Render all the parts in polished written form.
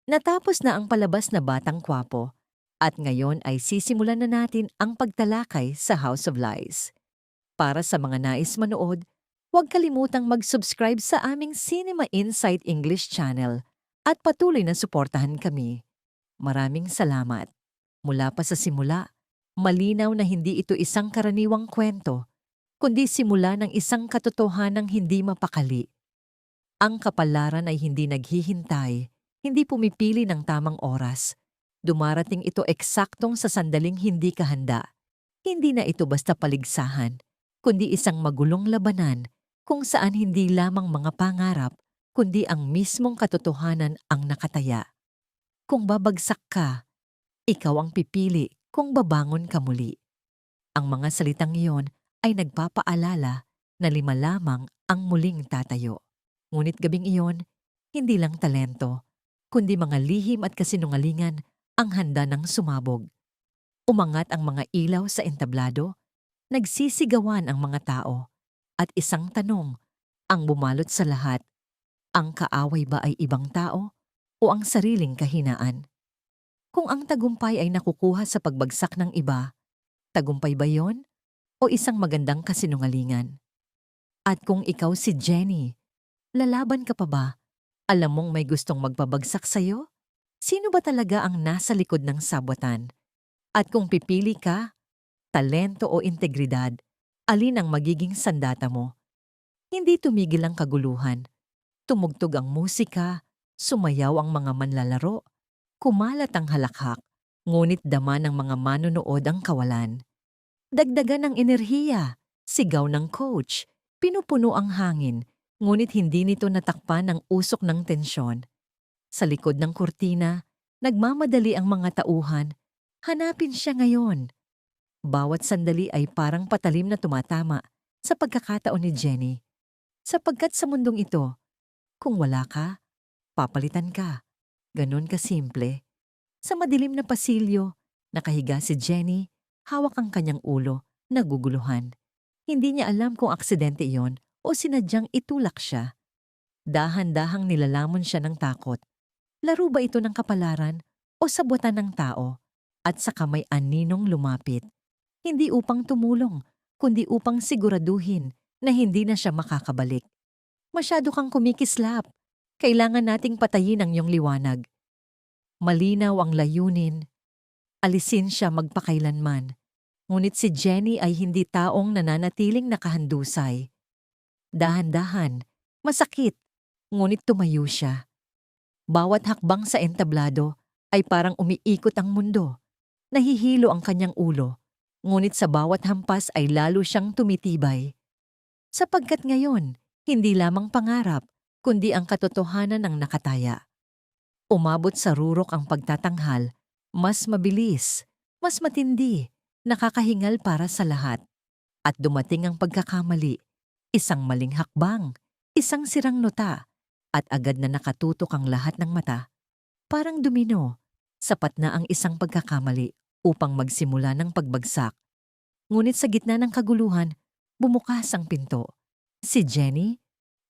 Natapos na ang palabas na Batang Kwapo at ngayon ay sisimulan na natin ang pagtalakay sa House of Lies. Para sa mga nais manood, huwag kalimutang mag-subscribe sa aming Cinema Insight English channel at patuloy na suportahan kami. Maraming salamat. Mula pa sa simula, malinaw na hindi ito isang karaniwang kwento, kundi simula ng isang katotohanang hindi mapakali. Ang kapalaran ay hindi naghihintay, hindi pumipili ng tamang oras. Dumarating ito eksaktong sa sandaling hindi ka handa. Hindi na ito basta paligsahan, kundi isang magulong labanan kung saan hindi lamang mga pangarap, kundi ang mismong katotohanan ang nakataya. Kung babagsak ka, ikaw ang pipili kung babangon ka muli. Ang mga salitang iyon ay nagpapaalala na lima lamang ang muling tatayo. Ngunit gabing iyon, hindi lang talento, kundi mga lihim at kasinungalingan ang handa ng sumabog. Umangat ang mga ilaw sa entablado, nagsisigawan ang mga tao, at isang tanong ang bumalot sa lahat, ang kaaway ba ay ibang tao o ang sariling kahinaan? Kung ang tagumpay ay nakukuha sa pagbagsak ng iba, tagumpay ba yon o isang magandang kasinungalingan? At kung ikaw si Jenny, lalaban ka pa ba? Alam mong may gustong magpabagsak sa'yo? Sino ba talaga ang nasa likod ng sabwatan? At kung pipili ka, talento o integridad, alin ang magiging sandata mo? Hindi tumigil ang kaguluhan. Tumugtog ang musika, sumayaw ang mga manlalaro, kumalat ang halakhak, ngunit dama ng mga manonood ang kawalan. Dagdagan ng enerhiya, sigaw ng coach, pinupuno ang hangin, ngunit hindi nito natakpan ang usok ng tensyon. Sa likod ng kurtina, nagmamadali ang mga tauhan. Hanapin siya ngayon. Bawat sandali ay parang patalim na tumatama sa pagkakataon ni Jenny. Sapagkat sa mundong ito, kung wala ka, papalitan ka. Ganon kasimple. Sa madilim na pasilyo, nakahiga si Jenny, hawak ang kanyang ulo, naguguluhan. Hindi niya alam kung aksidente iyon o sinadyang itulak siya. Dahan-dahang nilalamon siya ng takot. Laro ba ito ng kapalaran o sabuatan ng tao? At saka may aninong lumapit. Hindi upang tumulong, kundi upang siguraduhin na hindi na siya makakabalik. Masyado kang kumikislap. Kailangan nating patayin ang iyong liwanag. Malinaw ang layunin. Alisin siya magpakailanman. Ngunit si Jenny ay hindi taong nananatiling nakahandusay. Dahan-dahan, masakit, ngunit tumayo siya. Bawat hakbang sa entablado ay parang umiikot ang mundo. Nahihilo ang kanyang ulo, ngunit sa bawat hampas ay lalo siyang tumitibay. Sapagkat ngayon, hindi lamang pangarap, kundi ang katotohanan ang nakataya. Umabot sa rurok ang pagtatanghal, mas mabilis, mas matindi, nakakahingal para sa lahat. At dumating ang pagkakamali, isang maling hakbang, isang sirang nota, at agad na nakatutok ang lahat ng mata. Parang domino, sapat na ang isang pagkakamali upang magsimula ng pagbagsak. Ngunit sa gitna ng kaguluhan, bumukas ang pinto. Si Jenny,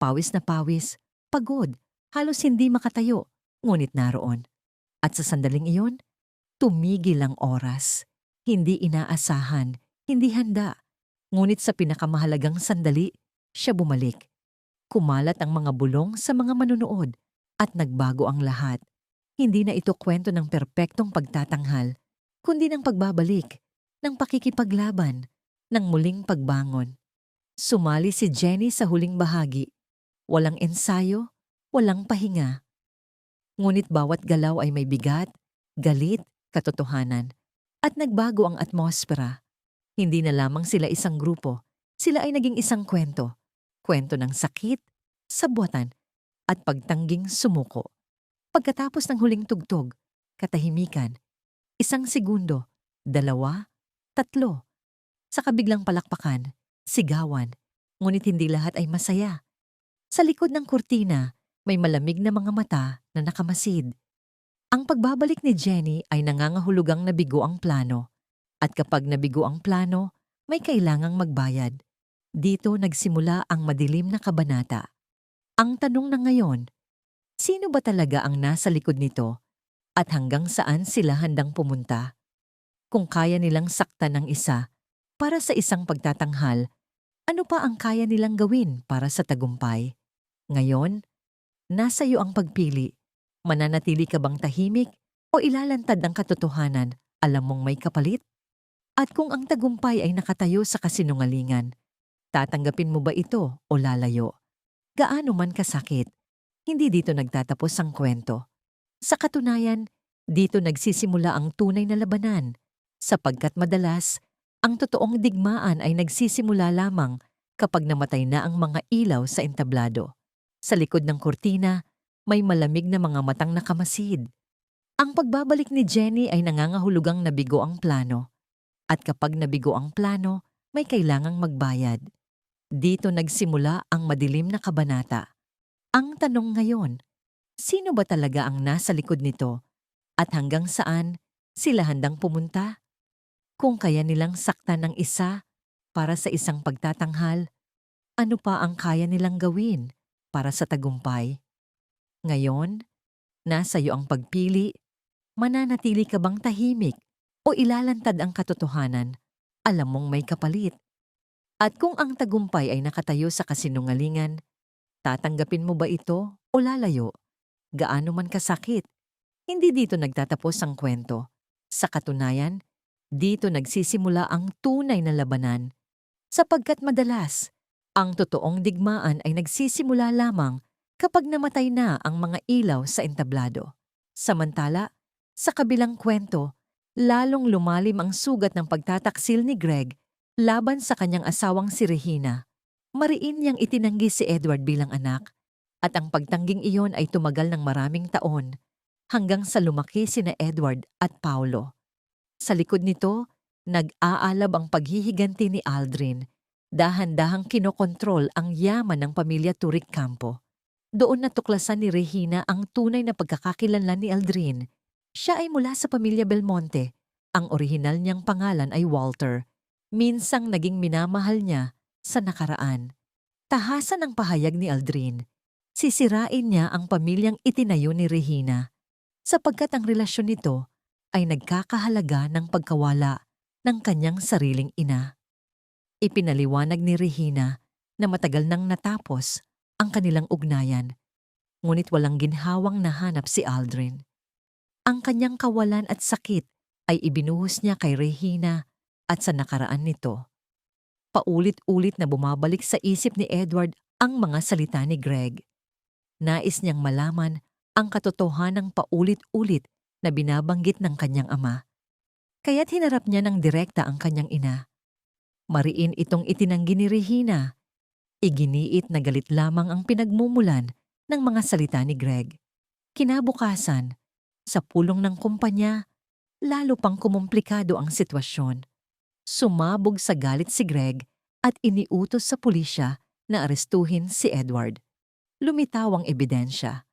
pawis na pawis, pagod, halos hindi makatayo, ngunit naroon. At sa sandaling iyon, tumigil ang oras. Hindi inaasahan, hindi handa. Ngunit sa pinakamahalagang sandali, siya bumalik. Kumalat ang mga bulong sa mga manunood at nagbago ang lahat. Hindi na ito kwento ng perpektong pagtatanghal, kundi ng pagbabalik, ng pakikipaglaban, ng muling pagbangon. Sumali si Jenny sa huling bahagi. Walang ensayo, walang pahinga. Ngunit bawat galaw ay may bigat, galit, katotohanan, at nagbago ang atmosfera. Hindi na lamang sila isang grupo, sila ay naging isang kwento. Kwento ng sakit, sabuatan, at pagtangging sumuko. Pagkatapos ng huling tugtog, katahimikan, isang segundo, 2, 3. Sa kabiglang palakpakan, sigawan, ngunit hindi lahat ay masaya. Sa likod ng kurtina, may malamig na mga mata na nakamasid. Ang pagbabalik ni Jenny ay nangangahulugang nabigo ang plano. At kapag nabigo ang plano, may kailangang magbayad. Dito nagsimula ang madilim na kabanata. Ang tanong na ngayon, sino ba talaga ang nasa likod nito at hanggang saan sila handang pumunta. Kung kaya nilang saktan ng isa para sa isang pagtatanghal, ano pa ang kaya nilang gawin para sa tagumpay? Ngayon, nasa iyo ang pagpili. Mananatili ka bang tahimik o ilalantad ang katotohanan, alam mong may kapalit? At kung ang tagumpay ay nakatayo sa kasinungalingan, tatanggapin mo ba ito o lalayo? Gaano man kasakit, hindi dito nagtatapos ang kwento. Sa katunayan, dito nagsisimula ang tunay na labanan, sapagkat madalas, ang totoong digmaan ay nagsisimula lamang kapag namatay na ang mga ilaw sa entablado. Sa likod ng kurtina, may malamig na mga matang nakamasid. Ang pagbabalik ni Jenny ay nangangahulugang nabigo ang plano. At kapag nabigo ang plano, may kailangang magbayad. Dito nagsimula ang madilim na kabanata. Ang tanong ngayon, sino ba talaga ang nasa likod nito? At hanggang saan sila handang pumunta? Kung kaya nilang saktan ng isa para sa isang pagtatanghal, ano pa ang kaya nilang gawin para sa tagumpay? Ngayon, nasa iyo ang pagpili. Mananatili ka bang tahimik o ilalantad ang katotohanan? Alam mong may kapalit. At kung ang tagumpay ay nakatayo sa kasinungalingan, tatanggapin mo ba ito o lalayo? Gaano man kasakit, hindi dito nagtatapos ang kwento. Sa katunayan, dito nagsisimula ang tunay na labanan. Sapagkat madalas, ang totoong digmaan ay nagsisimula lamang kapag namatay na ang mga ilaw sa entablado. Samantala, sa kabilang kwento, lalong lumalim ang sugat ng pagtataksil ni Greg laban sa kanyang asawang si Regina. Mariin niyang itinanggi si Edward bilang anak, at ang pagtangging iyon ay tumagal ng maraming taon hanggang sa lumaki sina Edward at Paulo. Sa likod nito, nag-aalab ang paghihiganti ni Aldrin. Dahan-dahang kinokontrol ang yaman ng pamilya Turic Campo. Doon natuklasan ni Regina ang tunay na pagkakakilanlan ni Aldrin. Siya ay mula sa pamilya Belmonte. Ang orihinal niyang pangalan ay Walter. Minsang naging minamahal niya sa nakaraan. Tahasan ang pahayag ni Aldrin. Sisirain niya ang pamilyang itinayo ni Regina, sapagkat ang relasyon nito ay nagkakahalaga ng pagkawala ng kanyang sariling ina. Ipinaliwanag ni Regina na matagal nang natapos ang kanilang ugnayan, ngunit walang ginhawang nahanap si Aldrin. Ang kanyang kawalan at sakit ay ibinuhos niya kay Regina at sa nakaraan nito. Paulit-ulit na bumabalik sa isip ni Edward ang mga salita ni Greg. Nais niyang malaman ang katotohanang paulit-ulit na binabanggit ng kanyang ama. Kaya't hinarap niya ng direkta ang kanyang ina. Mariin itong itinanggi ni Regina. Iginiit na galit lamang ang pinagmumulan ng mga salita ni Greg. Kinabukasan, sa pulong ng kumpanya, lalo pang kumumplikado ang sitwasyon. Sumabog sa galit si Greg at iniutos sa pulisya na arestuhin si Edward. Lumitaw ang ebidensya.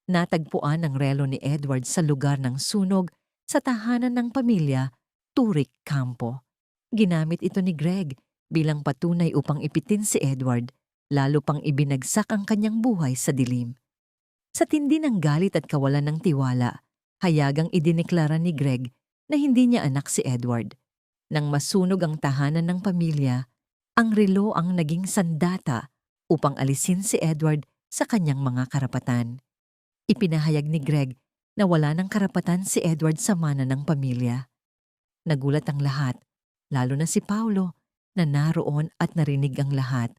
Natagpuan ang relo ni Edward sa lugar ng sunog sa tahanan ng pamilya Turic Campo. Ginamit ito ni Greg bilang patunay upang ipitin si Edward, lalo pang ibinagsak ang kanyang buhay sa dilim. Sa tindi ng galit at kawalan ng tiwala, hayagang idineklara ni Greg na hindi niya anak si Edward. Nang masunog ang tahanan ng pamilya, ang relo ang naging sandata upang alisin si Edward sa kanyang mga karapatan. Ipinahayag ni Greg na wala ng karapatan si Edward sa mana ng pamilya. Nagulat ang lahat, lalo na si Paulo, na naroon at narinig ang lahat.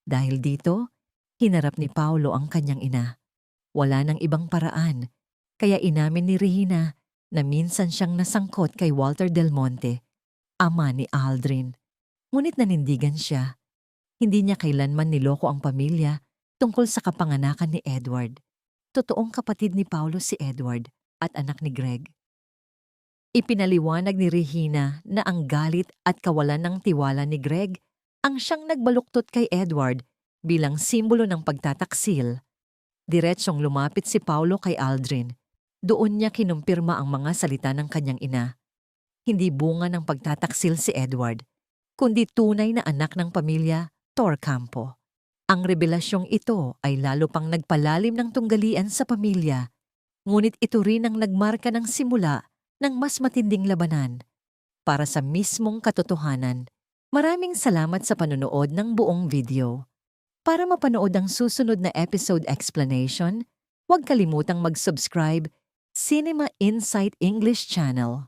Dahil dito, hinarap ni Paulo ang kanyang ina. Wala nang ibang paraan, kaya inamin ni Regina na minsan siyang nasangkot kay Walter Del Monte, ama ni Aldrin. Ngunit nanindigan siya. Hindi niya kailanman niloko ang pamilya tungkol sa kapanganakan ni Edward. Totoong kapatid ni Paulo si Edward at anak ni Greg. Ipinaliwanag ni Regina na ang galit at kawalan ng tiwala ni Greg ang siyang nagbaluktot kay Edward bilang simbolo ng pagtataksil. Diretsyong lumapit si Paulo kay Aldrin. Doon niya kinumpirma ang mga salita ng kanyang ina. Hindi bunga ng pagtataksil si Edward, kundi tunay na anak ng pamilya Torcampo. Ang revelasyong ito ay lalo pang nagpalalim ng tunggalian sa pamilya. Ngunit ito rin ang nagmarka ng simula ng mas matinding labanan para sa mismong katotohanan. Maraming salamat sa panonood ng buong video. Para mapanood ang susunod na episode explanation, huwag kalimutang mag-subscribe Cinema Insight English Channel.